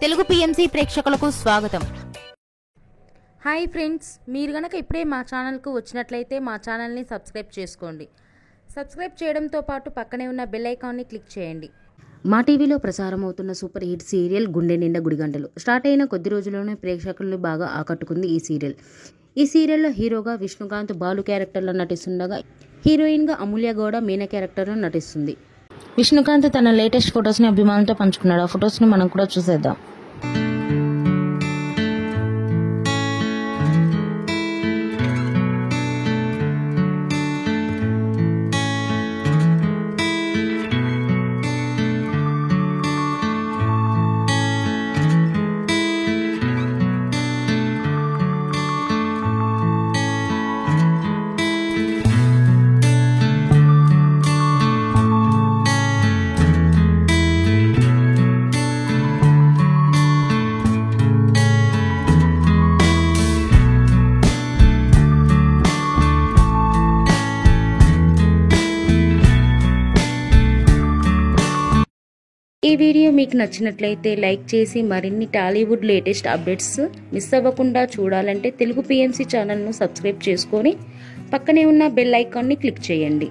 Telugu PMC ప్రేక్షకులకు స్వాగతం. Hi friends, మీరు గనక ఇప్పుడే మా ఛానల్కు వచ్చినట్లయితే మా ఛానల్ని సబ్స్క్రైబ్ చేసుకోండి. సబ్స్క్రైబ్ చేయడంతో పాటు పక్కనే ఉన్న బెల్ ఐకాన్ని క్లిక్ చేయండి. మా టీవీలో ప్రసారం అవుతున్న సూపర్ హిట్ సీరియల్ గుండె నిండా గుడిగంటలు స్టార్ట్ అయిన కొద్ది రోజుల్లోనే ప్రేక్షకులను బాగా ఆకట్టుకుంది ఈ సీరియల్. ఈ సీరియల్లో హీరోగా విష్ణుకాంత్ బాలు క్యారెక్టర్లో నటిస్తుండగా హీరోయిన్గా అమూల్య గౌడ మీనా క్యారెక్టర్లో నటిస్తుంది. విష్ణుకాంత్ తన లేటెస్ట్ ఫొటోస్ని అభిమానులతో పంచుకున్నాడు. ఆ ఫొటోస్ని మనం కూడా చూసేద్దాం. ఈ వీడియో మీకు నచ్చినట్లయితే లైక్ చేసి మరిన్ని టాలీవుడ్ లేటెస్ట్ అప్డేట్స్ మిస్ అవ్వకుండా చూడాలంటే తెలుగు పిఎంసి ఛానల్ను సబ్స్క్రైబ్ చేసుకొని పక్కనే ఉన్న బెల్ ఐకాన్ని క్లిక్ చేయండి.